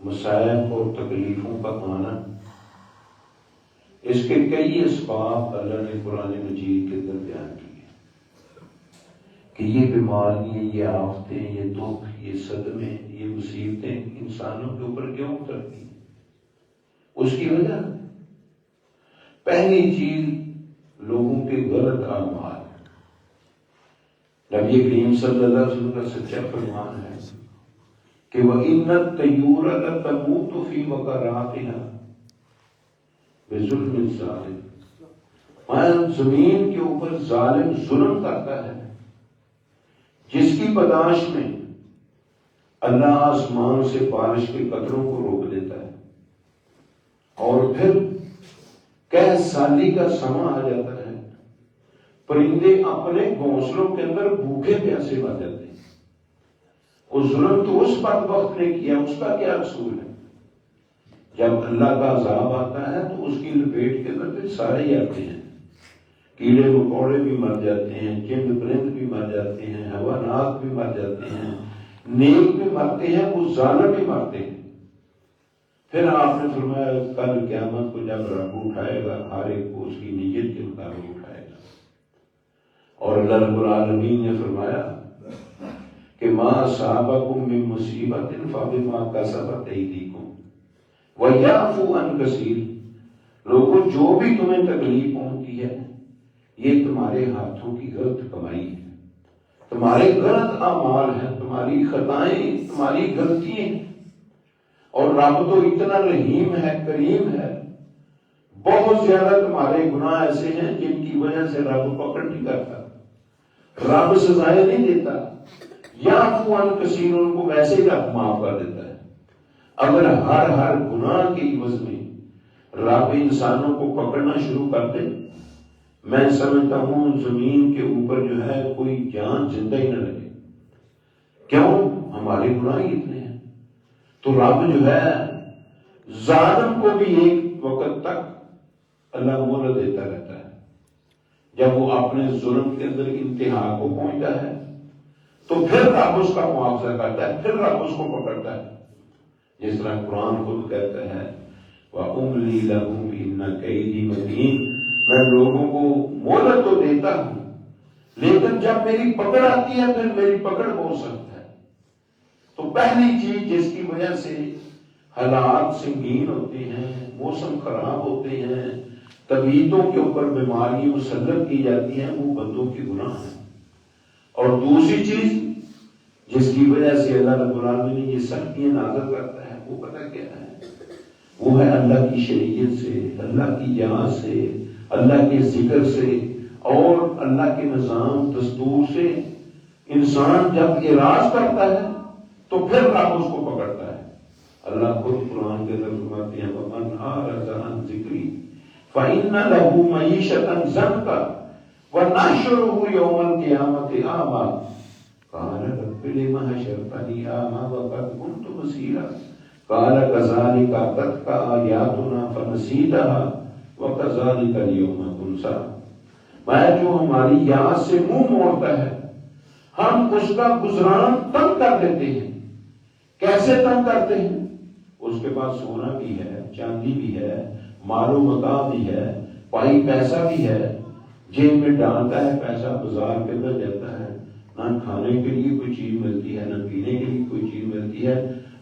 مصائب اور تکلیفوں کا آنا، اس کے کئی اسباب اللہ نے قرآن مجید کے اندر بیان کیے کہ یہ بیماریاں، یہ آفتیں، یہ دکھ، یہ صدمے، یہ مصیبتیں انسانوں کے اوپر کیوں اترتی ہیں؟ اس کی وجہ پہلی چیز لوگوں کے غلط اعمال۔ نبی کریم صلی اللہ علیہ وسلم کا سچا فرمان ہے کہ وَإِنَّ الطَّيُّورَ لَتَمُوتُ فِي وَقَرَاتِهَا بِظُلْمِ الظَّالِمِ، زمین کے اوپر ظالم ظلم کرتا ہے جس کی پاداش میں اللہ آسمان سے بارش کے قطروں کو روک دیتا ہے، اور پھر قحط سالی کا سما آ جاتا ہے، پرندے اپنے گھونسلوں کے اندر بھوکے پیاسے مر جاتے ہیں۔ وہ ظلم تو اس بدبخت نے کیا، اس کا کیا قصور ہے؟ جب اللہ کا عذاب آتا ہے تو اس کی لپیٹ کے اندر پھر سارے ہی آتے ہیں، کیڑے مکوڑے بھی مر جاتے ہیں، چند پرند بھی مر جاتے ہیں، حیوانات بھی مر جاتے ہیں، نیک بھی مرتے ہیں، وہ ظالم بھی مرتے ہیں۔ پھر آپ نے فرمایا کل قیامت کو جب رب اٹھائے گا، ہر ایک کو اس کی نیت کے مطابق اٹھائے گا۔ اور اللہ رب العالمین نے فرمایا کہ ما اصابکم من مصیبت فبما کسبت ایدیکم ویعفو عن کثیر، لوگوں جو بھی تمہیں تکلیف پہنچتی ہے یہ تمہارے ہاتھوں کی غلط کمائی ہے، تمہارے غلط اعمال ہیں، تمہاری خطائیں، تمہاری غلطیاں ہیں۔ اور رب تو اتنا رحیم ہے، کریم ہے، بہت زیادہ تمہارے گناہ ایسے ہیں جن کی وجہ سے رب پکڑ نہیں کرتا، رب سزائیں نہیں دیتا، یا عفو عن کثیر، ان کو ویسے ہی رب معاف کر دیتا ہے۔ اگر ہر گناہ کے عوض میں رب انسانوں کو پکڑنا شروع کر دے، میں سمجھتا ہوں زمین کے اوپر جو ہے کوئی جان زندہ ہی نہ لگے۔ کیوں؟ ہمارے گناہ ہی اتنے ہیں۔ تو رب جو ہے ظالم کو بھی ایک وقت تک اللہ مہلت دیتا رہتا ہے، جب وہ اپنے ظلم کے اندر انتہا کو پہنچتا ہے تو پھر رب اس کا معاوضہ کرتا ہے، پھر رب اس کو پکڑتا ہے، جس طرح قرآن خود کہتا ہے وَأُمْلِي لَهُمْ إِنَّ كَيْدِي مَتِينٌ، میں لوگوں کو مہلت تو دیتا ہوں لیکن جب میری پکڑ آتی ہے پھر میری پکڑ بہت سخت ہے۔ تو پہلی چیز جس کی وجہ سے حالات سنگین ہوتے ہیں، موسم خراب ہوتے ہیں، طبیعتوں کے اوپر بیماری مسلط کی جاتی ہیں، وہ بندوں کے گناہ ہیں۔ اور دوسری چیز جس کی وجہ سے اللہ رب العالمین یہ سختیاں نازل کرتا ہے، وہ پتہ کیا ہے؟ وہ ہے اللہ کی شریعت سے، اللہ کی یاد سے، اللہ کے ذکر سے اور اللہ کے نظام دستور سے انسان جب اعراض کرتا ہے تو پھر رب اس کو پکڑتا ہے۔ اللہ خود قرآن کے اندر فرماتے ہیں وَمَنْ أَعْرَضَ عَنْ ذِكْرِي فَإِنَّ لَهُ مَعِيشَةً ضَنْكًا وَنَحْشُرُهُ يَوْمَ الْقِيَامَةِ أَعْمَىٰ قَالَ رَبِّ لِمَ حَشَرْتَنِي أَعْمَىٰ وَقَدْ كُنْتُ بَصِيرًا قَالَ كَذَٰلِكَ أَتَتْكَ آيَاتُنَا فَنَسِيتَهَا وَكَذَٰلِكَ الْيَوْمَ تُنسَىٰ، میں جو ہماری یاد سے منہ موڑتا ہے ہم اس کا گزران تنگ کر دیتے ہیں۔ کیسے تنگ کرتے ہیں؟ اس کے پاس سونا بھی ہے، چاندی بھی ہے، مال و متاع بھی ہے، پائی پیسہ بھی ہے، جیب میں ڈالتا ہے پیسہ، بازار کے اندر جاتا ہے، نہ کھانے کے لیے کوئی چیز ملتی ہے، نہ پینے کے لیے کوئی چیز ملتی ہے،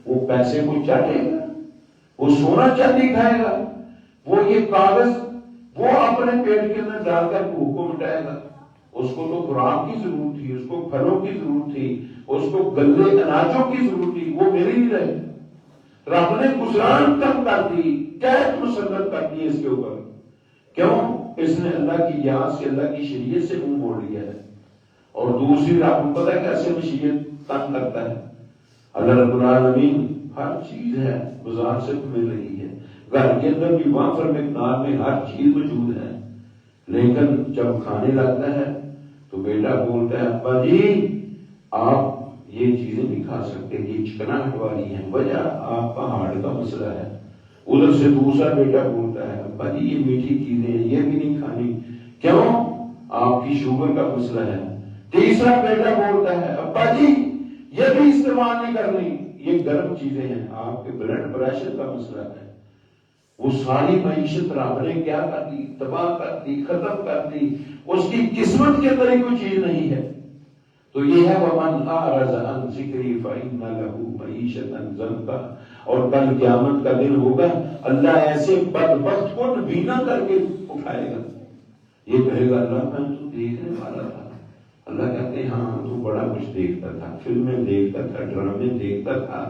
وہ پیسے کو چاٹے گا، وہ سونا چاندی کھائے گا، وہ یہ کاغذ وہ اپنے پیٹ کے اندر ڈال کر بھوک کو مٹائے گا۔ اس کو تو خوراک کی ضرورت تھی، اس کو پھلوں کی ضرورت تھی، اس کو گلے اناجوں کی ضرورت تھی، وہ مل ہی رہے۔ رب نے گزران کم کر دی، قید مسلط کر دی اس کے اوپر۔ کیوں؟ اس نے اللہ کی یاد سے، اللہ کی شریعت سے منہ موڑ لیا ہے۔ اور دوسری رب کو پتہ ہے کیسے مشیت تنگ کرتا ہے؟ اللہ رب العالمین ہر چیز ہے بازار سے مل رہی ہے، گھر کے اندر بھی وافر مقدار میں ہر چیز موجود ہے، لیکن جب کھانے لگتا ہے تو بیٹا بولتا ہے ابا جی آپ یہ چیزیں نہیں کھا سکتے، یہ چکناہٹ والی ہیں، وجہ آپ کا ہارٹ کا مسئلہ ہے۔ ادھر سے دوسرا بیٹا بولتا ہے ابا جی یہ میٹھی چیزیں ہیں، یہ بھی نہیں کھانی، کیوں؟ آپ کی شوگر کا مسئلہ ہے۔ تیسرا بیٹا بولتا ہے ابا جی یہ بھی استعمال نہیں کرنی، یہ گرم چیزیں ہیں، آپ کے بلڈ پریشر کا مسئلہ ہے، وہ ساری معیشت رب نے کیا کر دی؟ تباہ کر دی، ختم کر دی، اس کی قسمت کے اندر کوئی چیز نہیں ہے۔ تو یہ ہے وَمَنْ أَعْرَضَ عَنْ ذِكْرِي فَإِنَّ لَهُ مَعِيشَةً ضَنْكًا، اور کل قیامت کا دن ہوگا، اللہ ایسے بدبخت کو نبینا کر کے اٹھائے گا، یہ کہے گا اللہ میں تو دیکھنے والا تھا۔ اللہ کہتے ہیں ہاں تو بڑا کچھ دیکھتا تھا، فلمیں دیکھتا تھا، ڈرامے دیکھتا تھا،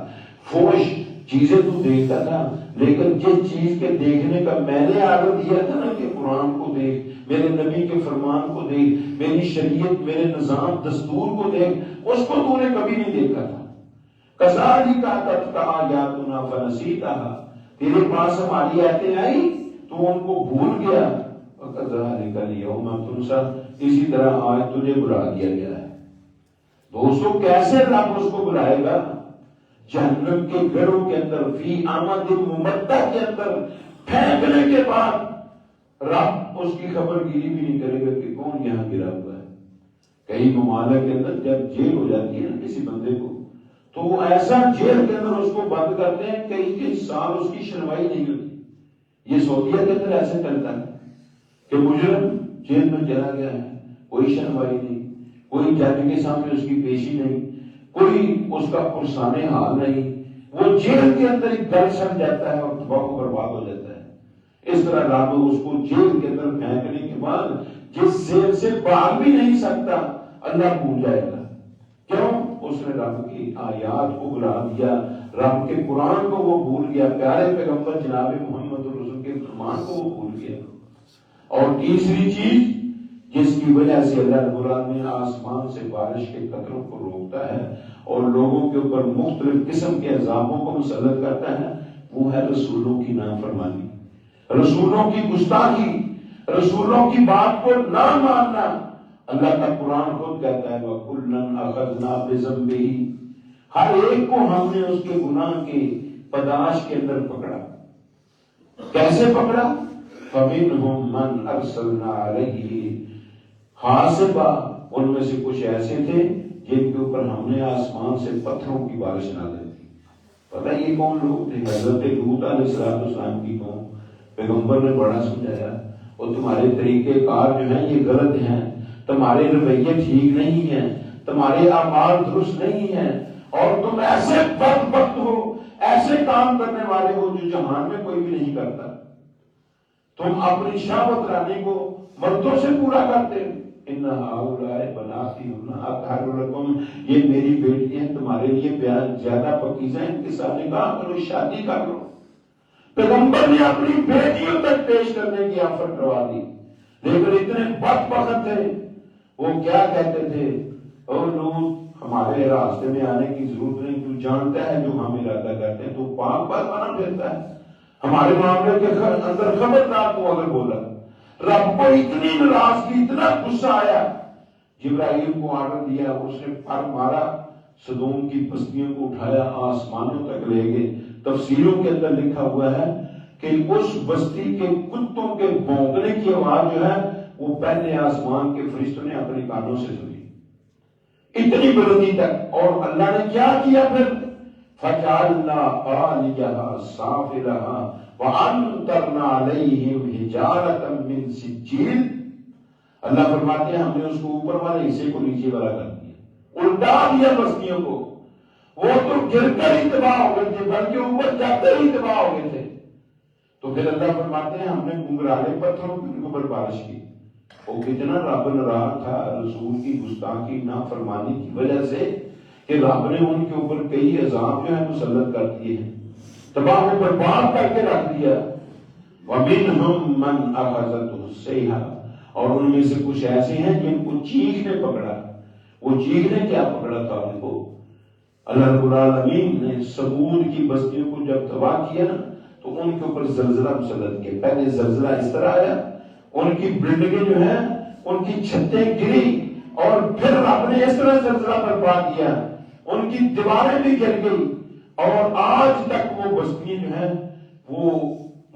فوش چیزیں تو دیکھتا تھا، لیکن جس چیز کے دیکھنے کا میں نے آرڈر دیا تھا نا کہ قرآن کو دیکھ، میرے نبی کے فرمان کو دیکھ، میری شریعت، میرے نظام دستور کو دیکھ، اس کو تو نے کبھی نہیں دیکھا تھا۔ کذالک اتتک آیاتنا فنسیتها، تیرے پاس ہماری آیتیں آئی تو ان کو بھول گیا، وکذالک الیوم تنسی، اسی طرح آج تجھے بلا دیا گیا ہے۔ دوستو کیسے رب اس کو بلائے گا؟ جہنم کے گڑھوں کے اندر، فی آمد ممدہ کے اندر پھینکنے کے بعد رب اس کی خبر گیری بھی نہیں کرے گا کہ کون یہاں گرا ہوا ہے۔ کئی ممالک کے اندر جب جیل ہو جاتی ہے نا کسی بندے کو، تو وہ ایسا جیل کے اندر اس کو بند کرتے ہیں کئی سال اس کی سنوائی نہیں ہوتی۔ یہ سعودیہ کے اندر ایسے چلتا ہے کہ مجرم جیل میں چلا گیا ہے، کوئی سنوائی نہیں، کوئی جج کے سامنے اس کی پیشی نہیں، کوئی اس کا پرسان حال نہیں، وہ جیل کے اندر ایک گل سڑ جاتا ہے اور تباہ و برباد ہو جاتا ہے۔ اس طرح رب اس کو جیل کے اندر پھینکنے کے بعد جس جیل سے بھاگ بھی نہیں سکتا، اللہ بھول جائے گا۔ کیوں؟ اس نے رب کی آیات کو بھلا دیا، رب کے قرآن کو وہ بھول گیا، پیارے پیغمبر جناب محمد الرسول کے فرمان کو وہ بھول گیا۔ اور تیسری چیز جس کی وجہ سے اللہ رب العالمین آسمان سے بارش کے قطروں کو روکتا ہے اور لوگوں کے اوپر مختلف قسم کے عذابوں کو مسلط کرتا ہے، وہ ہے رسولوں کی نافرمانی، رسولوں کی گستاخی، رسولوں کی بات کو نہ ماننا۔ اللہ کا قرآن خود کہتا ہے وَكُلًّا أَخَذْنَا بِذَنبِهِ، ہر ایک کو ہم نے اس کے گناہ کے پداش کے اندر پکڑا۔ کیسے پکڑا؟ فَمِنْهُمْ مَنْ أَرْسَلْنَا عَلَيْهِ حَاصِبًا، ان میں سے کچھ ایسے تھے جن کے اوپر ہم نے آسمان سے پتھروں کی بارش نازل کی۔ پتہ یہ کون لوگ تھے؟ حضرت لوط علیہ السلام کی قوم۔ پیغمبر نے بڑا سمجھایا اور تمہارے طریقے کار جو ہیں یہ غلط ہیں، تمہارے رویے ٹھیک نہیں ہیں، تمہارے اعمال درست نہیں ہیں، اور تم ایسے بدبخت ہو، ایسے کام کرنے والے ہو جو جہان میں کوئی بھی نہیں کرتا۔ تم اپنی شہوت رانی کو مردوں سے پورا کرتے ہو۔ ان ہؤلاء بناتی اطہر لکم، یہ میری بیٹی ہیں تمہارے لیے بیان زیادہ پاکیزہ ہیں، ان کے ساتھ نکاح کرو، شادی کر لو۔ پیغمبر نے اپنی بیٹیوں تک پیش کرنے کی آفر کروا دی، لیکن اتنے بدبخت تھے، وہ کیا کہتے تھے؟ او لوط، ہمارے راستے میں آنے کی ضرورت نہیں، تو جانتا ہے جو ہم ارادہ کرتے ہیں، تو پاک بات بنا پھرتا ہے، ہمارے معاملے کے اندر خبردار تو اگر بولا۔ رب کو اتنی ناراضگی، اتنا غصہ آیا، جبرائیل کو آرڈر دیا، اس نے پر مارا، سدوم کی بستیوں کو اٹھایا، آسمانوں تک لے گئے۔ تفسیروں کے اندر لکھا ہوا ہے کہ اس بستی کے کتوں کے بھونکنے کی آواز جو ہے وہ پہلے آسمان کے فرشتوں نے اپنے کانوں سے سنی، اتنی بلندی تک۔ اور اللہ نے کیا کیا پھر؟ فَجَعَلْنَا عَالِيَهَا سَافِلَهَا وَأَمْطَرْنَا عَلَيْهِمْ حِجَارَةً مِّن سِجِّيلٍ، اللہ فرماتے ہیں ہم نے اس کو اوپر والے حصے کو نیچے والا کر دیا، الٹا دیا بستیوں کو۔ وہ تو گر کر ہی تباہ ہو گئے تھے، بلکہ اوپر جاتے ہی تباہ ہو گئے تھے۔ تو پھر اللہ فرماتے ہیں ہم نے گنگرالے پتھروں کے اوپر بارش کی۔ وہ کتنا رب ناراض تھا رسول کی گستاخی نافرمانی کی وجہ سے کہ رب نے ان کے اوپر کئی عذاب جو ہے مسلط کر دیے ہیں، تباہ و برباد کر کے رکھ دیا۔ وَمِنْهُمْ مَنْ أَخَذَتْهُ الصَّيْحَةُ، اور ان میں سے کچھ ایسے ہیں جن کو چیخ نے پکڑا۔ وہ چیخ نے کیا پکڑا تھا ان کو؟ اللہ رب العالمین نے سمود کی بستیوں کو جب تباہ کیا تو ان کے اوپر زلزلہ مسلط کیا۔ پہلے زلزلہ اس طرح آیا، ان کی بلڈنگیں جو ہیں ان کی چھتیں گری، اور پھر رب نے اس طرح زلزلہ برپا کیا، ان کی دیواریں بھی گر گئی، اور آج تک وہ بستیاں جو ہیں وہ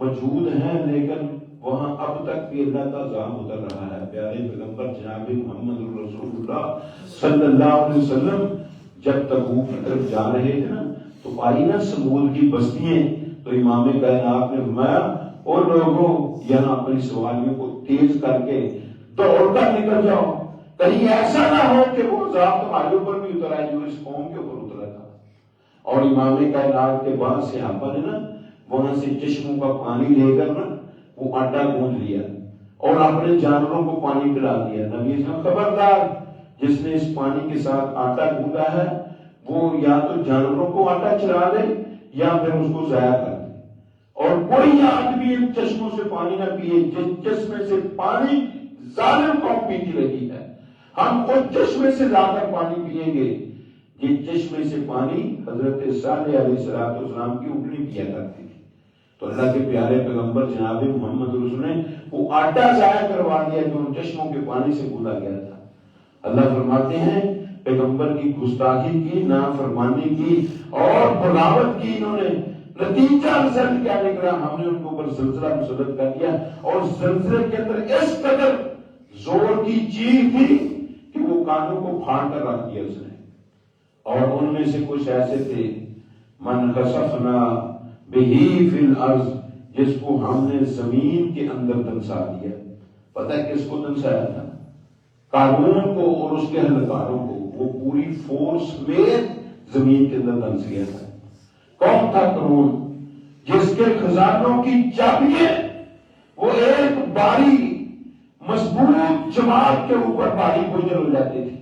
موجود ہیں، لیکن وہاں اب تک بھی اللہ کا عذاب اتر رہا ہے۔ پیارے پیغمبر جناب محمد رسول اللہ صلی اللہ علیہ وسلم جب تبوک کی طرف جا رہے تھے نا، تو آئی نا سمود کی بستیاں، تو امام کائنات نے فرمایا اور لوگوں یہاں اپنی سواریوں کو تیز کر کے دوڑ کر نکل جاؤ، کہیں ایسا نہ ہو کہ وہ عذاب تمہارے اوپر بھی اتر آئے جو اس قوم کے اوپر اترا تھا۔ اور امام کائنات کے بعد صحابہ نے نا وہاں سے چشموں کا پانی لے کر نا وہ آٹا گوندھ لیا اور اپنے جانوروں کو پانی پلا دیا۔ نبی اسلام خبردار، جس نے اس پانی کے ساتھ آٹا گوندا ہے وہ یا تو جانوروں کو آٹا چلا دے یا پھر اس کو ضائع کر دے، اور کوئی آدمی ان چشموں سے پانی نہ پیے جس چشمے سے پانی ظالم قوم پیتی رہی ہے۔ ہم اس چشمے سے لا کر پانی پیئیں گے جس چشمے سے پانی حضرت صالح علیہ السلام کی اونٹنی پیا کرتی تھی۔ تو اللہ کے پیارے پیغمبر جناب محمد رسول نے وہ آٹا ضائع کروا دیا جو ان چشموں کے پانی سے گودا گیا تھا۔ اللہ فرماتے ہیں پیغمبر کی گستاخی کی، نافرمانی کی اور بغاوت کی انہوں نے، نتیجہ رزلٹ کیا نکلا؟ ہم نے ان کے اوپر زلزلہ مسلط کر دیا، اور زلزلے کے اندر اس قدر زور کی چیخ تھی کہ وہ کانوں کو پھاڑ کر رکھ دیا اس نے۔ اور ان میں سے کچھ ایسے تھے من خسفنا بہی فی الارض، جس کو ہم نے زمین کے اندر دنسا دیا۔ پتہ ہے کس کو دنسایا تھا؟ قارون کو اور اس کے اہلکاروں کو، وہ پوری فورس میں زمین کے اندر دنس گیا تھا۔ کون تھا قارون؟ جس کے خزانوں کی چابیاں وہ ایک باری مضبوط جماعت کے اوپر باری بوجھل ہو جاتی تھی۔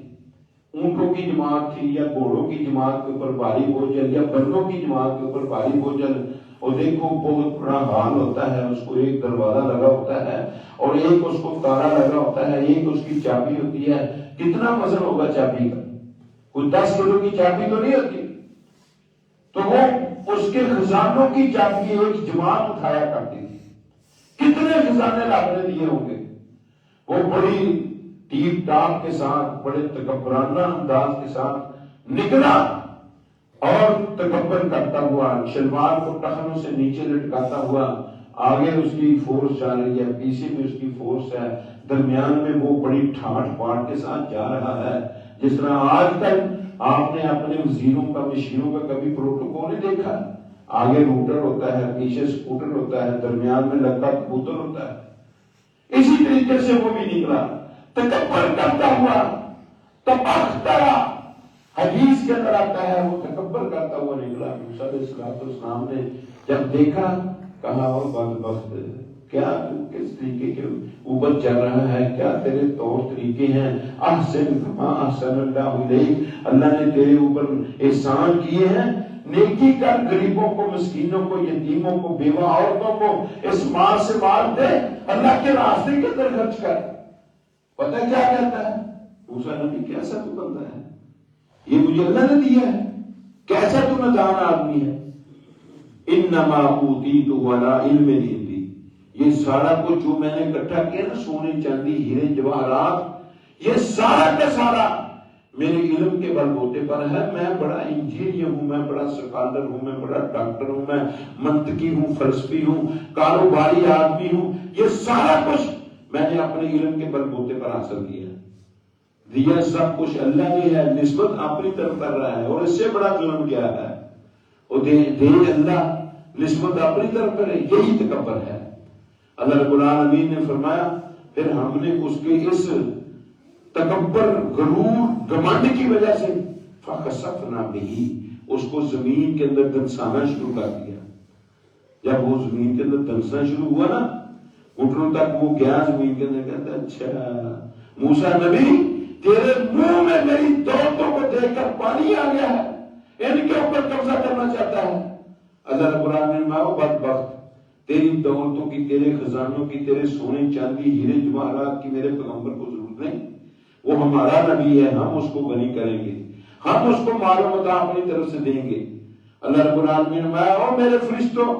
اونٹوں کی جماعت تھی یا گھوڑوں کی جماعت کے اوپر باری بوجھل، یا بندوں کی جماعت کے اوپر باری بوجھل۔ اور دیکھو بہت بڑا ہال ہوتا ہے، اس کو ایک دروازہ لگا ہوتا ہے اور ایک اس کو تالا لگا ہوتا ہے، ایک اس کی چابی ہوتی ہے۔ کتنا وزن ہوگا چابی کا؟ کوئی 10 کلو کی چابی تو نہیں ہوتی۔ تو وہ اس کے خزانوں کی چابی ایک جماعت اٹھایا کرتی تھی۔ کتنے خزانے لاپ نے دیے ہوں گے؟ وہ بڑی ٹیپ ٹاپ کے ساتھ، بڑے تکبرانہ انداز کے ساتھ نکلا اور تکبر کرتا ہوا، شلوار کو ٹخنوں سے نیچے لٹکاتا ہوا، آگے اس کی فورس جا رہی ہے، پیچھے بھی اس کی فورس ہے، درمیان میں وہ بڑی ٹھاٹ پاٹ کے ساتھ جا رہا ہے۔ جس طرح آج تک آپ نے اپنے وزیروں کا، مشیروں کا کبھی پروٹوکول نہیں دیکھا؟ آگے روٹر ہوتا ہے، پیچھے سکوٹر ہوتا ہے، درمیان میں لگا کبوتر ہوتا ہے۔ اسی طریقے سے وہ بھی نکلا تکبر کرتا ہوا، تبخترا حدیث کے اندر آتا ہے وہ تکبر کرتا ہوا نکلا۔ موسیٰ علیہ السلام نے جب دیکھا کہا وہ بدبخت، کیا تو کس طریقے کے اوپر چل رہا ہے؟ کیا تیرے طور طریقے ہیں؟ احسن کما احسن اللہ الیک، اللہ نے تیرے اوپر احسان کیے ہیں، نیکی کر، غریبوں کو، مسکینوں کو، یتیموں کو، بیوہ عورتوں کو اس مال سے مال دے، اللہ کے راستے کے اندر خرچ کر۔ پتہ کیا کہتا ہے موسیٰ نبی؟ کیسا تو بندہ ہے یہ، مجھے اللہ نے دیا ہے، کیسا تو ندان آدمی ہے۔ انما اوتیت علی علم عندی، یہ سارا کچھ جو میں نے اکٹھا کیا نا، سونے چاندی ہیرے جواہرات، یہ سارا کا سارا میرے علم کے بل بوتے پر ہے۔ میں بڑا انجینئر ہوں، میں بڑا سکالر ہوں، میں بڑا ڈاکٹر ہوں، میں منطقی ہوں، فلسفی ہوں، کاروباری آدمی ہوں، یہ سارا کچھ میں نے اپنے علم کے بل بوتے پر حاصل کیا۔ دیا سب کچھ اللہ نے ہے، نسبت اپنی طرف کر رہا ہے، اور اس سے بڑا ظلم کیا ہے؟ وہ دے اللہ، نسبت اپنی طرف کرے، یہی تکبر ہے۔ اللہ رب العالمین نے فرمایا پھر ہم نے اس کے اس تکبر، غرور، گھمنڈ کی وجہ سے فخسفنا بہی، اس کو زمین کے اندر دنسانا شروع کر دیا۔ جب وہ زمین کے اندر دنسنا شروع ہوا نا، گھٹنوں تک وہ گیا زمین کے اندر، کہتا اچھا موسیٰ نبی تیرے منہ میں میری دولتوں کو دیکھ کر پانی آ گیا ہے، ان کے اوپر قبضہ کرنا چاہتا ہے۔ اللہ رب العالمین نے بدبخت، تیری دولتوں کی، تیرے خزانوں کی، تیرے سونے چاندی ہیرے جواہرات کی میرے پیغمبر کو ضرورت نہیں، وہ ہمارا نبی ہے، ہم اس کو غنی کریں گے، ہم اس کو مال و متاع اپنی طرف سے دیں گے۔ اللہ رب العالمین نے او میرے فرشتوں،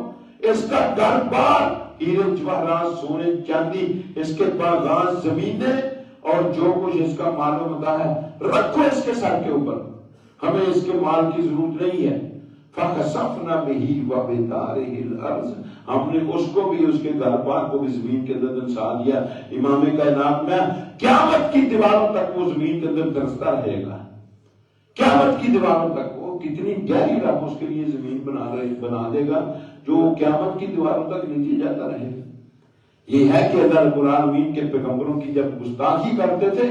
اس کا گھر بار، ہیرے جواہرات، سونے چاندی، اس کے باغات، زمینیں اور جو کچھ اس کا مال و متاع ہے رکھو اس کے سر کے اوپر، ہمیں اس کے مال کی ضرورت نہیں ہے۔ فَخَسَفْنَا بِهِ وَبِدَارِهِ الْأَرْضِ، ہم نے اس کو بھی، اس کے گھر بار کو بھی زمین کے اندر دنسا دیا۔ امام کائنات میں قیامت کی دیواروں تک وہ زمین کے اندر دنستا رہے گا، قیامت کی دیواروں تک وہ کتنی گہری رب اس کے لیے زمین بنا دے گا جو قیامت کی دیواروں تک نیچے جاتا رہے گا. یہ ہے کہ اللہ رب العالمین کے پیغمبروں کی جب گستاخی کرتے تھے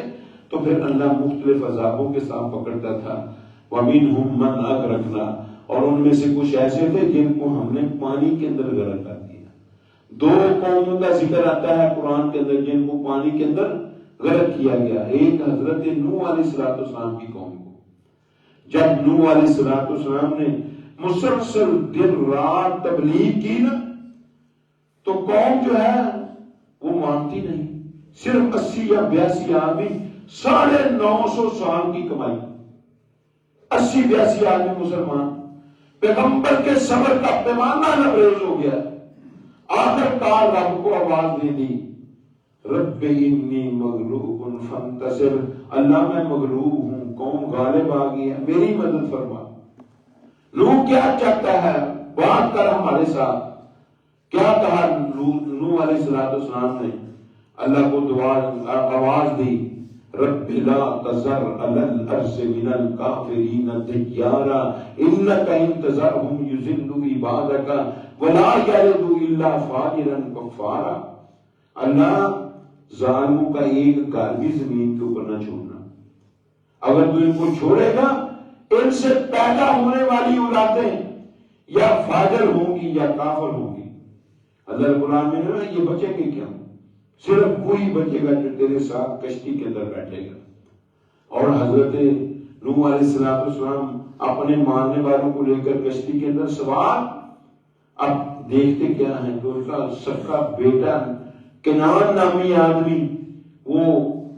تو پھر اللہ مختلف عذابوں کے ساتھ پکڑتا تھا. وَمِنْهُمْ مَنْ أَغْرَقْنَا, اور ان میں سے کچھ ایسے تھے جن کو ہم نے پانی کے اندر غرق کر دیا. دو قوموں کا ذکر آتا ہے قرآن کے اندر جن کو پانی کے اندر غرق کیا گیا. ایک حضرت نوح علیہ السلام کی قوم کو, جب نوح علیہ السلام نے مسلسل دن رات تبلیغ کی نا تو قوم جو ہے وہ مانتی نہیں. صرف 80 یا 82 آدمی 950 سال کی کمائی, 80-82 آدمی مسلمان. پیغمبر کے صبر کا پیمانہ لبریز ہو گیا. آخر کار رب کو آواز دے دی, رب انی مغلوب فانتصر, اللہ میں مغلوب ہوں, قوم غالب آ گئی ہے, میری مدد فرما. نوح کیا چاہتا ہے, بات کر ہمارے ساتھ. کیا کہا نوح علیہ السلام نے, اللہ کو آواز دی, رب لا تذر علی الارض من الکافرین دیارا انک ان تذرهم یضلوا عبادک ولا یلدوا الا فاجرا کفارا. اللہ ظالموں کا ایک گھر بھی زمین کے اوپر نہ چھوڑنا. اگر تو ان کو چھوڑے گا ان سے پیدا ہونے والی اولادیں یا فاجر ہوں گی یا کافر ہوں گی. اللہ رب العالمین نے یہ بچے گے کیا, صرف وہی بچے گا جو تیرے ساتھ کشتی کے اندر بیٹھے گا. اور حضرت نوح علیہ السلام اپنے ماننے والوں کو لے کر کشتی کے اندر سوار. اب دیکھتے کیا ہیں کہ ان کا سکا بیٹا کنعان نامی آدمی وہ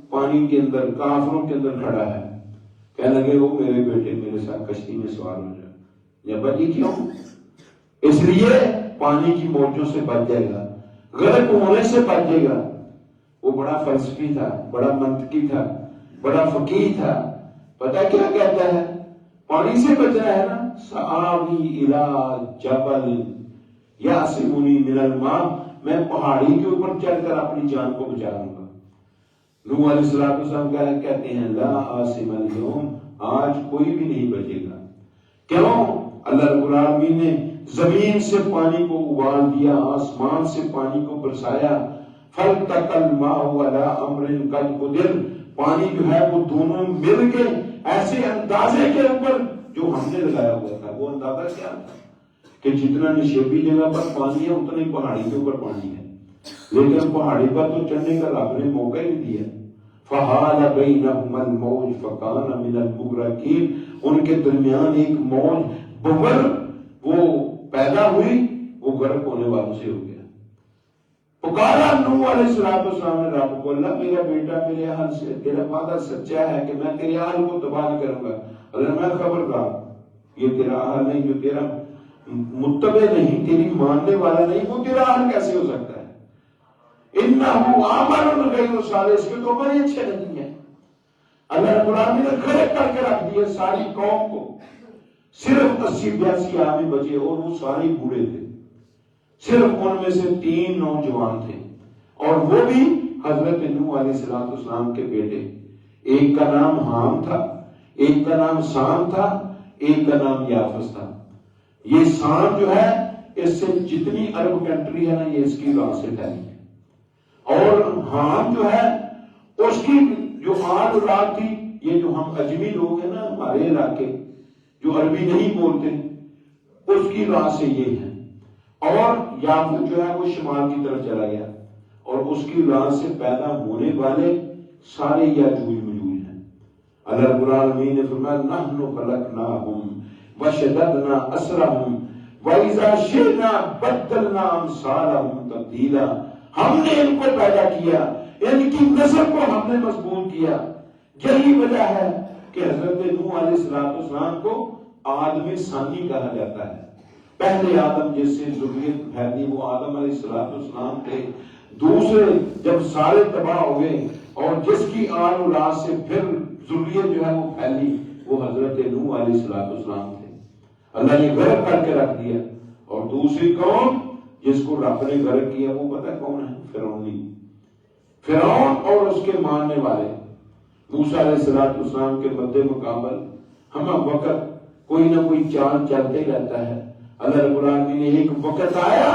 پانی کے اندر کافروں کے اندر کھڑا ہے. کہنے لگے وہ میرے بیٹے میرے ساتھ کشتی میں سوار ہو جائے. یا بچی کیوں, اس لیے پانی کی موجوں سے بچ جائے گا, غرق ہونے سے بچ جائے گا. وہ بڑا فلسفی تھا, بڑا منطقی تھا, بڑا فقیہ تھا. پتہ کیا کہتا ہے, پانی سے بچنا ہے نا, سآوی الی جبل یعصمنی من الماء, میں پہاڑی کے اوپر چڑھ کر اپنی جان کو بچا لوں گا. نوح علیہ السلام کہتے ہیں لا عاصم اليوم, آج کوئی بھی نہیں بچے گا. کیوں؟ اللہ رب العالمین نے زمین سے پانی کو ابال دیا, آسمان سے پانی کو برسایا. فالتقى الماء على امر قد قدر, پانی جو ہے وہ دونوں مل کے ایسے اندازے کے اوپر جو ہم نے لگایا ہوا تھا. وہ اندازہ کیا تھا کہ جتنا نشیبی جگہ پر پانی ہے اتنا ہی پہاڑی کے اوپر پانی ہے, لیکن پہاڑی پر تو چڑھنے کا رب نے موقع ہی دیا. فحال بینہما الموج فکان من المغرقین, ان کے درمیان ایک موج ببر وہ پیدا ہوئی, وہ غرق ہونے والوں سے ہو گیا. پکارا نوح علیہ السلام نے رب کو, اللہ میرا بیٹا میرے اہل سے, تیرا وعدہ سچا ہے کہ میں تیرے اہل کو تباہ نہیں کروں گا. اللہ میں خبردار, یہ تیرا اہل نہیں, جو تیرا متبع نہیں, تیری ماننے والا نہیں, وہ تیرا اہل کیسے ہو سکتا ہے؟ انہو عمل غیر صالح, اس کے تو بڑے اچھے نہیں ہیں. اللہ رب العالمین نے غرق کر کے رکھ دیا ساری قوم کو. صرف 80-82 آدمی بچے اور وہ سارے بوڑھے تھے. صرف ان میں سے 3 نوجوان تھے اور وہ بھی حضرت نوح علیہ السلام کے بیٹے. ایک کا نام حام تھا, ایک کا نام سام تھا, ایک کا نام یافس تھا. یہ سام جو ہے اس سے جتنی عرب کنٹری ہے نا یہ اس کی راہ سے پھیلی ہے. اور حام جو ہے اس کی جو آل اولاد تھی, یہ جو ہم اجمی لوگ ہیں نا ہمارے علاقے جو عربی نہیں بولتے, اس کی راہ سے یہ ہے. اور یافت جو ہے وہ شمال کی طرف چلا گیا اور اس کی راہ سے پیدا ہونے والے سارے یاجوج مجوج ہیں. اللہ رب العالمین نے فرمایا نحن خلقناہم وشددنا اسرہم وَإِذَا شِئْنَا بَدَّلْنَا أَمْثَالَهُمْ تَبْدِيلًا, ہم نے ان کو پیدا کیا, ان کی نسل کو ہم نے مضبوط کیا. یہی وجہ ہے کہ حضرت نوح علیہ السلام کو آدم ثانی کہا جاتا ہے. پہلے آدم جس سے ذریت پھیلی وہ آدم علیہ السلام تھے. دوسرے جب سارے تباہ ہوئے اور جس کی آل اولاد سے پھر ذریت جو ہے وہ پھیلی وہ حضرت نوح علیہ السلام تھے. اللہ نے غرق کر کے رکھ دیا. اور دوسری قوم جس کو رب نے غرق کیا وہ پتہ کون ہے؟ فرعون اور اس کے ماننے والے. موسیٰ علیہ السلام کے مد مقابل ہم وقت کوئی نہ کوئی چال چلتے رہتا ہے. اللہ رب العالمین نے ایک وقت آیا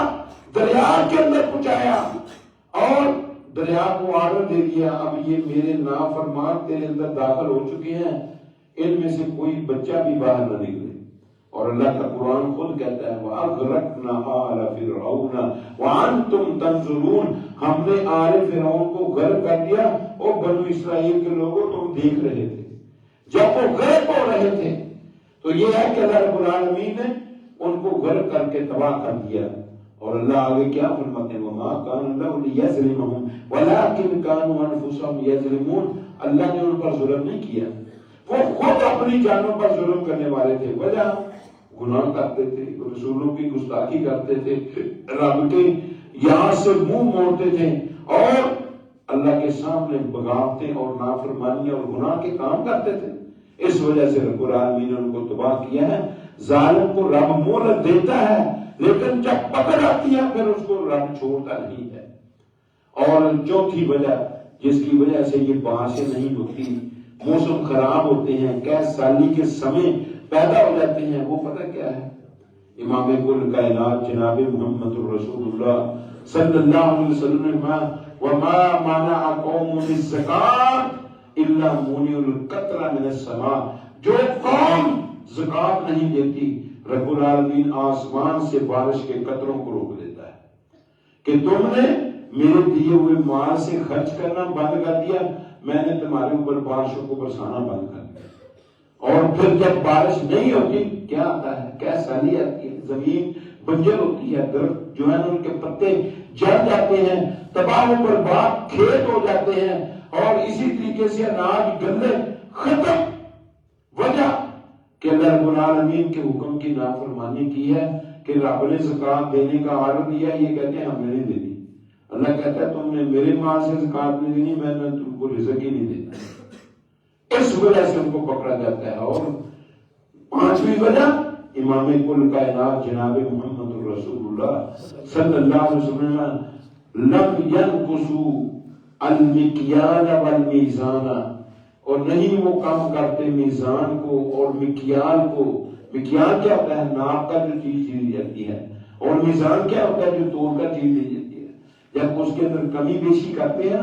دریا کے اندر پہنچایا اور دریا کو آرڈر دے دیا اب یہ میرے نافرمان تیرے اندر داخل ہو چکے ہیں، ان میں سے کوئی بچہ بھی باہر نہ نکلے. اور اللہ کا قرآن خود کہتا ہے وَأَغْرَقْنَا آلَ فِرْعَوْنَ وَأَنْتُمْ تَنْظُرُونَ، ہم نے آل فرعون کو غرق کر دیا اور بنو اسرائیل کے لوگوں تم دیکھ رہے تھے جب وہ غرق ہو رہے تھے. تو یہ ہے کہ اللہ رب العالمین نے ان کو غرق کر کے تباہ کر دیا. اور اللہ آگے کیا فرماتے ہیں وَمَا كَانَ اللَّهُ لِيَظْلِمَهُمْ وَلَٰكِنْ كَانُوا أَنفُسَهُمْ يَظْلِمُونَ. اللہ نے ان پر ظلم نہیں کیا، وہ خود اپنی جانوں پر ظلم کرنے والے تھے. وجہ گناہ کرتے تھے، رسولوں کی گستاخی کرتے تھے، رب کے یہاں سے منہ موڑتے تھے اور اللہ کے سامنے بغاوتیں اور نافرمانی اور گناہ کے کام کرتے تھے. اس وجہ سے رب العالمین نے ان کو تباہ کیا ہے. ظالم کو رب مہلت دیتا ہے لیکن جب پکڑ آتی ہے پھر اس کو رب چھوڑتا نہیں ہے. اور چوتھی وجہ جس کی وجہ سے یہ بارشیں نہیں ہوتی، موسم خراب ہوتے ہیں، قحط سالی کے سمے پیدا ہو جاتے ہیں، وہ پتہ کیا ہے؟ امام کل کائنات جناب محمد رسول اللہ صلی اللہ علیہ وسلم نے وما منع قوم الزکات الا منع القطر من السماء. جو قوم زکات نہیں دیتی رب العالمین آسمان سے بارش کے قطروں کو روک دیتا ہے کہ تم نے میرے دیے ہوئے مال سے خرچ کرنا بند کر دیا، میں نے تمہارے اوپر بارشوں کو برسانا بند کر دیا. اور پھر جب بارش نہیں ہوتی کیا آتا ہے؟ قحط سالی آتی ہے، زمین بنجر ہوتی ہے، درخت جو ہے نا ان کے پتے جل جاتے ہیں، تباہ و برباد کھیت ہو جاتے ہیں اور اسی طریقے سے اناج گلے ختم. وجہ کہ اللہ رب العالمین کے حکم کی نافرمانی کی ہے کہ رب نے زکات دینے کا آرڈر دیا، یہ کہتے ہیں ہم نے نہیں دینی. اللہ کہتا ہے تم نے میرے مال سے زکات نہیں دینی، میں نے تم کو رزق ہی نہیں دیتا. اس وجہ سے ان کو پکڑا جاتا ہے. اور پانچویں وجہ امام کل کائنات جناب محمد رسول اللہ صلی اللہ علیہ وسلم لم ينقصوا المکیال والمیزان، اور نہیں وہ کام کرتے میزان کو اور مکیال کو. مکیال کیا ہوتا ہے؟ ناپ کا جو چیز دی جاتی ہے، اور میزان کیا ہوتا ہے؟ جو تول کا چیز دی جاتی ہے. جب اس کے اندر کمی بیشی کرتے ہیں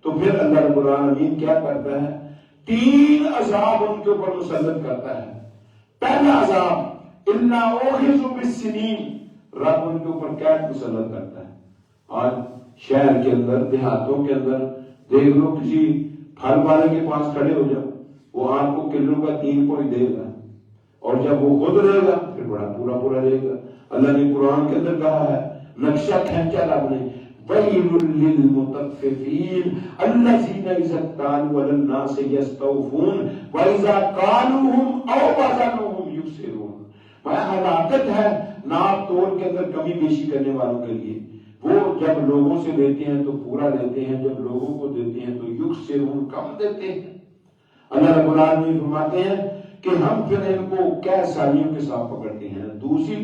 تو پھر اللہ رب العالمین کیا کرتا ہے؟ 3 عذاب ان کے اوپر مسلط کرتا ہے. پہلا عذاب الا اوخذوا بالسنین، رب ان کے اوپر قید مسلط کرتا ہے. آج شہر کے اندر دیہاتوں کے اندر دیکھ لو، کسی پھل والے کے پاس کھڑے ہو جاؤ، وہ آپ کو کلو کا 3 پوئی دے گا اور جب وہ خود رہے گا پھر بڑا پورا پورا دے گا. اللہ نے قرآن کے اندر کہا ہے، نقشہ کھینچا رب نے وَيْلٌ لِّلْمُطَفِّفِينَ الَّذِينَ إِذَا اكْتَالُوا عَلَى النَّاسِ يَسْتَوْفُونَ وَإِذَا كَالُوهُمْ أَوْ وَزَنُوهُمْ يُخْسِرُونَ. ہلاکت ہے ناپ تول کے اندر کمی بیشی کرنے والوں کے لیے. وہ جب لوگوں سے لیتے ہیں تو پورا لیتے ہیں، جب لوگوں کو دیتے ہیں تو یخسرون کم دیتے ہیں. اللہ رب العالمین فرماتے ہیں کہ ہم پھر ان کو قحط سالیوں کے ساتھ پکڑتے ہیں. دوسری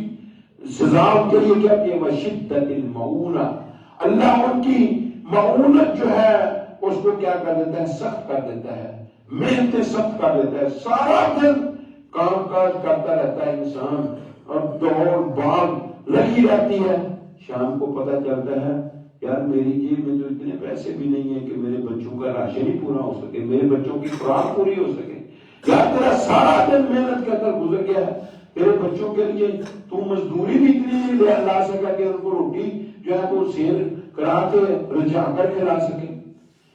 سزا ان کے لیے کیا کہ وشدت المعونہ، اللہ ان کی معونت جو ہے اس کو کیا کر دیتا ہے؟ سخت کر دیتا ہے، محنتیں سخت کر دیتا ہے. سارا دن کام کاج کرتا رہتا ہے انسان اور دوڑ بھاگ لگی رہتی ہے. شام کو پتہ چلتا ہے یار میری جیب میں تو اتنے پیسے بھی نہیں ہیں کہ میرے بچوں کا راشن ہی پورا ہو سکے، میرے بچوں کی خوراک پوری ہو سکے. یار تیرا سارا دن محنت کے اندر گزر گیا ہے، تیرے بچوں کے لیے تو مزدوری بھی اتنی نہیں لا سکا کہ ان کو روٹی جو ہے وہ سیر کرا کے رجا کر کھلا سکے.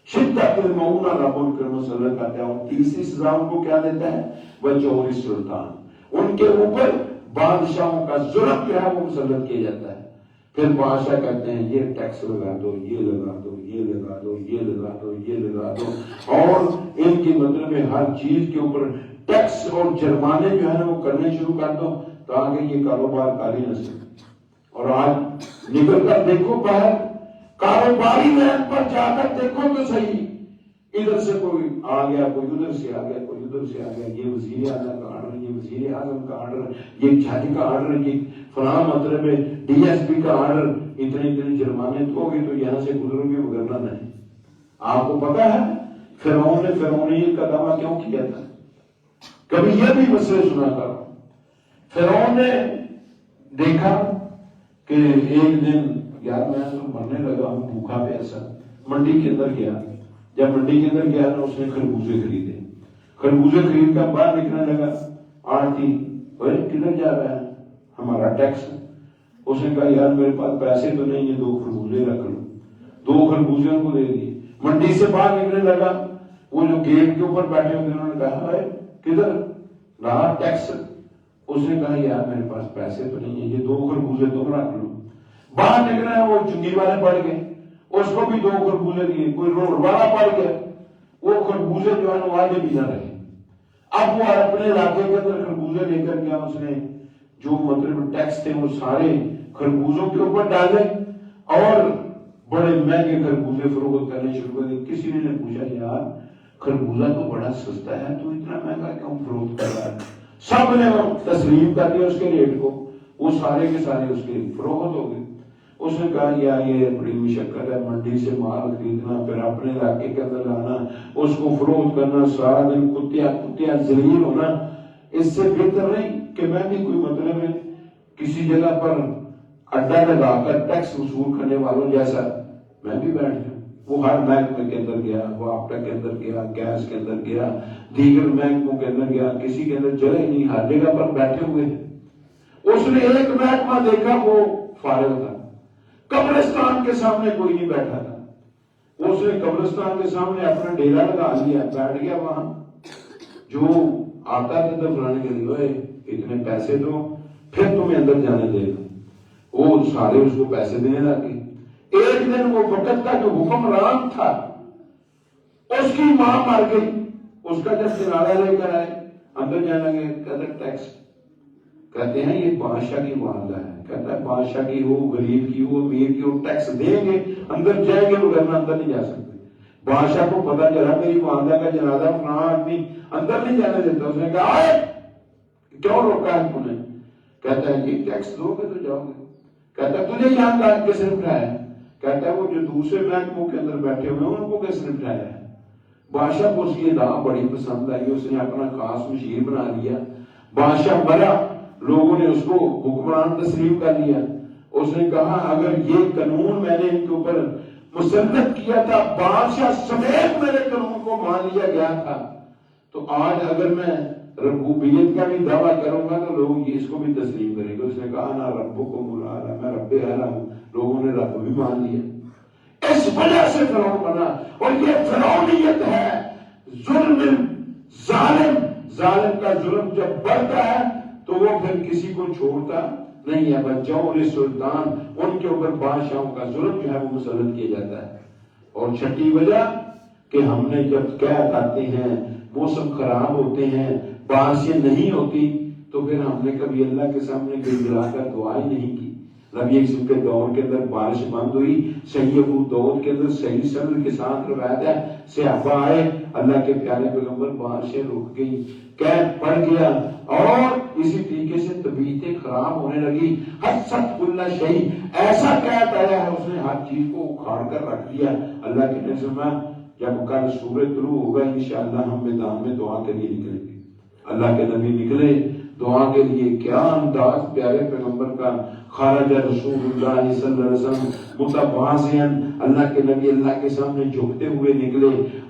شدت المعونہ رب الکریم صلی اللہ کرتا ہے. اور تیسری سزا ان کو کیا دیتا ہے؟ وجور السلطان، ان کے اوپر بادشاہوں کا ظلم جو ہے وہ مسلط کیا جاتا ہے. پھر بادشاہ کہتے ہیں یہ ٹیکس لگا دو، یہ لگا دو، یہ لگا دو، یہ لگا دو، یہ لگا دو، اور ان کی مطلب ہر چیز کے اوپر ٹیکس اور جرمانے جو ہے نا وہ کرنے شروع کر دو تاکہ یہ کاروبار کاری نہ سکے. اور آج نکل کر دیکھو باہر کاروباری لائن پر جا کر دیکھو تو صحیح، ادھر سے کوئی آ گیا، کوئی ادھر سے آ گیا، کوئی ادھر سے آ گیا، یہ وزیر اعلیٰ کا آرڈر، یہ وزیر اعظم کا آرڈر، یہ جج کا آرڈر، یہ فلاں مطلب ہے ڈی ایس پی کا آرڈر، اتنے جرمانے دو گے تو یہاں سے گزرو گے وغیرہ نہیں. آپ کو پتا ہے فرعون نے فرعونیت کا دعویٰ کیوں کیا تھا؟ کبھی یہ بھی مسئلے سنا کرو. فرعون نے دیکھا کہ ایک دن یار میں تو مرنے لگا ہوں بھوکا پیاسا، منڈی کے اندر گیا. جب منڈی کے اندر گیا نا اس نے خربوزے خریدے. خربوزے خرید کر باہر نکلنے لگا. آنٹی کدھر جا رہا ہے؟ ہمارا ٹیکس. اس نے کہا یار میرے پاس پیسے تو نہیں ہے، 2 خربوزے رکھ لو. 2 خربوزے ان کو دے دیے. منڈی سے باہر نکلنے لگا. وہ جو گیٹ کے اوپر بیٹھے ہوتے انہوں نے کہا کدھر رہا ٹیکس؟ اس نے کہا یار میرے پاس پیسے تو نہیں ہے، یہ 2 خربوزے تم رکھ لو. باہر نکلا ہے وہ چنگی والے پڑ گئے، اس کو بھی 2 خربوزے دیے. کوئی روڈ والا پڑ گیا، وہ خربوزے جو ہے آگے بھی نہ رہے. اب وہ اپنے علاقے کے اندر خربوزے لے کر گیا. اس نے جو مطلب ٹیکس تھے وہ سارے خربوزوں کے اوپر ڈالے اور بڑے مہنگے خربوزے فروخت کرنے شروع کر دیے. کسی نے پوچھا یار خربوزہ تو بڑا سستا ہے، تو اتنا مہنگا کیوں فروخت کر رہا ہے؟ سب نے تسلیم کر دیا اس کے ریٹ کو. وہ سارے کے سارے اس کے فروخت ہو گئے. اس نے کہا یار یہ بڑی مشقت ہے، منڈی سے مال خریدنا پھر اپنے علاقے کے اندر لانا، اس کو فروخت کرنا، سارا دن کتیا ذلیل ہونا. اس سے بہتر نہیں کہ میں بھی کوئی مطلب ہے کسی جگہ پر اڈا لگا کر ٹیکس وصول کرنے والوں جیسا میں بھی بیٹھ جاؤں. وہ ہر محکمے کے اندر گیا، وہ آپٹا کے اندر گیا، گیس کے اندر گیا، دیگر محکموں کے اندر گیا، کسی کے اندر جگہ نہیں، ہر جگہ پر بیٹھے ہوئے. اس نے ایک محکمہ دیکھا وہ فارغ تھا، قبرستان کے سامنے کوئی نہیں بیٹھا تھا. اس نے قبرستان کے سامنے اپنا ڈیرا لگا لیا، بیٹھ گیا وہاں. جو آتا تھا تو فلانے کے لیے اتنے پیسے دو پھر تمہیں اندر جانے دے گا. وہ سارے اس کو پیسے دینے لگے. ایک دن وہ وقت کا جو حکمران تھا اس کی ماں مر گئی. اس کا جب جنازہ لے کر آئے اندر جانے لگے. کہتے ٹیکس، کہتے ہیں یہ بادشاہ کی والدہ ہے. کہتا ہے بادشاہ کی ہو، غریب کی ہو، امیر کی ہو، ٹیکس دیں گے اندر جائیں گے، ورنہ اندر نہیں جا سکتے. بادشاہ کو پتا چلا میری والدہ کا جنازہ فلاں آدمی اندر نہیں جانے دیتا. اس نے کہا آئے کیوں روکا ہے تم نے؟ کہتا ہے یہ ٹیکس دو گے تو جاؤ گے. کہتا ہے تجھے یہاں کس نے بٹھایا ہے؟ کہتا ہے وہ جو دوسرے محکموں کے اندر بیٹھے ہوئے ہیں ان کو کس نے بٹھایا ہے؟ بادشاہ کو اس کی ادا بڑی پسند آئی. اس نے اپنا خاص مشیر بنا لیا. بادشاہ مرا، لوگوں نے اس کو حکمران تسلیم کر لیا. اس نے کہا اگر یہ قانون میں نے ان کے اوپر مسلط کیا تھا، بادشاہ سمیت میرے قانون کو مان لیا گیا تھا، تو آج اگر میں ربوبیت کا بھی دعویٰ کروں گا تو لوگ اس کو بھی تسلیم کریں گے. اس نے کہا نا ربکم الاعلی، میں رب اعلیٰ ہوں. لوگوں نے رب بھی مان لیا. اس وجہ سے فرعون بنا. اور یہ فرعونیت ہے، ظلم ظالم کا ظلم جب بڑھتا ہے تو وہ پھر کسی کو چھوڑتا نہیں ہے. بچوں سلطان ان کے اوپر بادشاہوں کا ظلم جو ہے وہ مسلط کیا جاتا ہے. اور چھٹی وجہ کہ ہم نے جب قحط آتے ہیں، موسم خراب ہوتے ہیں، بارشیں نہیں ہوتی، تو پھر ہم نے کبھی اللہ کے سامنے گر گرا کر دعا ہی نہیں کی. نبی اکرم کے دور کے اندر بارش بند ہوئی. صحیح ابو داؤد کے اندر صحیح سند کے ساتھ روایت ہے، صحابہ آئے، اللہ کے پیارے پیغمبر بارشیں رک گئی، قحط پڑ گیا، اور اسی طریقے سے طبیعتیں خراب ہونے لگی. حسد کل شیء، ایسا قحط آیا ہے اس نے ہر چیز کو اکھاڑ کر رکھ دیا. اللہ کے نظر جب کل سورج طلوع ہوگا انشاءاللہ ہم میدان میں دعا کے لیے نکلیں گے. اللہ کے نبی نکلے دعا کے لیے. کیا انداز پیارے پیغمبر کا. خرج رسول اللہ صلی اللہ علیہ وسلم متواضعا، اللہ کے نبی اللہ کے سامنے جھکتے ہوئے نکلے،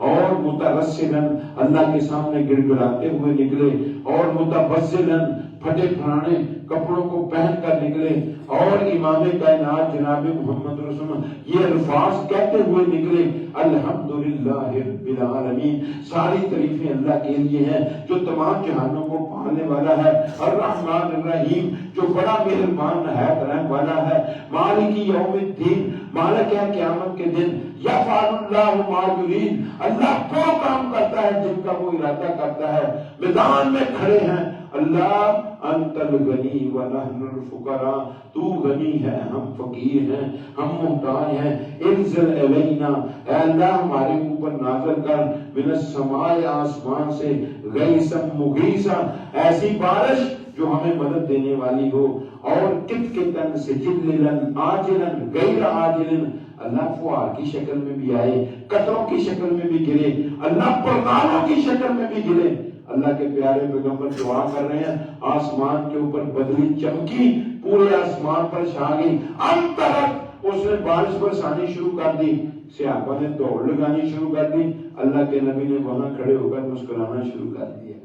اور مترسلا اللہ کے سامنے گڑ گڑاتے ہوئے نکلے، اور متبذلا پھٹے پرانے کپڑوں کو پہن کر نکلے، اور امام کائنات جناب محمد رسول اللہ یہ الفاظ کہتے ہوئے نکلے الحمدللہ رب العالمین، ساری تعریفیں اللہ کے لیے ہیں جو تمام جہانوں کو پالنے والا ہے. الرحمن الرحیم، جو بڑا مہربان نہایت رحم والا ہے. مالک یوم الدین، مالک ہے قیامت کے دن. یفعل اللہ ما یرید، اللہ وہ کام کرتا ہے جن کا وہ ارادہ کرتا ہے. میدان میں کھڑے ہیں اللہ انت الغنی ونحن الفقراء، تو غنی ہے ہم فقیر ہیں، ہم محتاج ہیں. انزل الینا، اے اللہ ہمارے اوپر نازل کر، من السماء آسمان سے، غیثا مغیثا ایسی بارش جو ہمیں مدد دینے والی ہو. اور کتکتن سجلن آجلن غیر آجلن، اللہ فوار کی شکل میں بھی آئے، قطروں کی شکل میں بھی گرے، اللہ پرنالوں کی شکل میں بھی گرے. اللہ کے پیارے پیغمبر دعا کر رہے ہیں، آسمان کے اوپر بدلی چمکی، پورے آسمان پر چھا گئی، انترک اس نے بارش برسانی شروع کر دی، صحابہ نے دوڑ لگانی شروع کر دی، اللہ کے نبی نے وہاں کھڑے ہو کر مسکرانا شروع کر دیا۔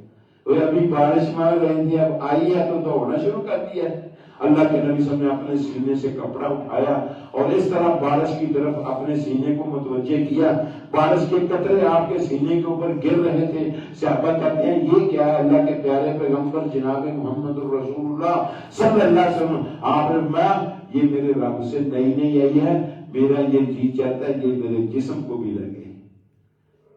اور ابھی بارش مانگ رہی تھی، اب آئی ہے تو دوڑنا شروع کر دیا۔ اللہ کے نبی صلی اللہ علیہ وسلم نے اپنے سینے سے کپڑا اٹھایا اور اس طرح بارش کی طرف اپنے سینے کو متوجہ کیا، بارش کے قطرے آپ کے سینے کے اوپر گر رہے تھے۔ صحابہ کہتے ہیں یہ کیا ہے؟ اللہ کے پیارے پیغمبر جناب محمد رسول اللہ صلی اللہ علیہ وسلم آپ نے فرمایا یہ میرے رب سے نئی نئی آئی ہے، میرا یہ جی چاہتا ہے یہ میرے جسم کو بھی لگے۔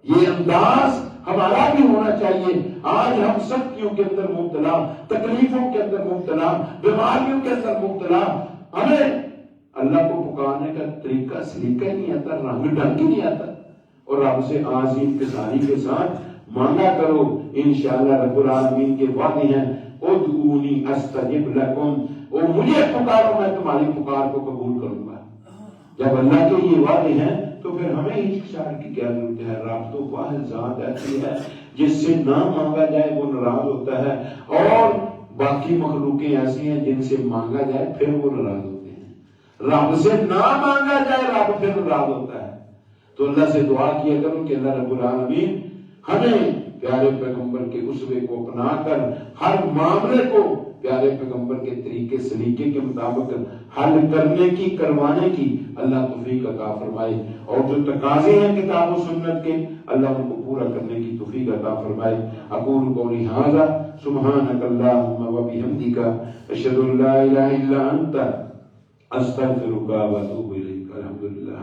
یہ انداز ہمارا بھی ہونا چاہیے۔ آج ہم سختیوں کے اندر مبتلا، تکلیفوں کے اندر مبتلا، بیماریوں کے اندر مبتلا، ہمیں اللہ کو پکارنے کا طریقہ سلیقہ نہیں آتا، رنگ ڈھنگ نہیں آتا، اور رب سے عظیم انکساری کے ساتھ مانگا کرو، انشاءاللہ رب العالمین کے وعدے ہیں، ادعونی استجب لکم، اور مجھے پکارو میں تمہاری پکار کو قبول کروں گا۔ جب اللہ کے یہ وعدے ہیں تو پھر ہمیں ہچکچاہٹ کی کیا ضرورت ہے؟ رب تو واحد ذات ایسی ہے جس سے نہ مانگا جائے وہ ناراض ہوتا ہے، اور باقی مخلوقیں ایسی ہیں جن سے مانگا جائے پھر وہ ناراض ہوتے ہیں۔ رب سے نہ مانگا جائے رب پھر ناراض ہوتا ہے۔ تو اللہ سے دعا کیا کرو کہ اللہ رب العالمین ہمیں پیارے پیغمبر کے اسوے کو اپنا کر ہر معاملے کو پیارے پیغمبر کے طریقے سلیقے کے مطابق حل کرنے کی، کروانے کی اللہ توفیق عطا فرمائے، اور جو تقاضے ہیں کتاب و سنت کے اللہ ان کو پورا کرنے کی توفیق عطا فرمائے۔ اقول قولی ھذا سبحانک اللہم و بحمدک اشہد ان لا الہ الا انت استغفرک و اتوب الیک۔ الحمدللہ۔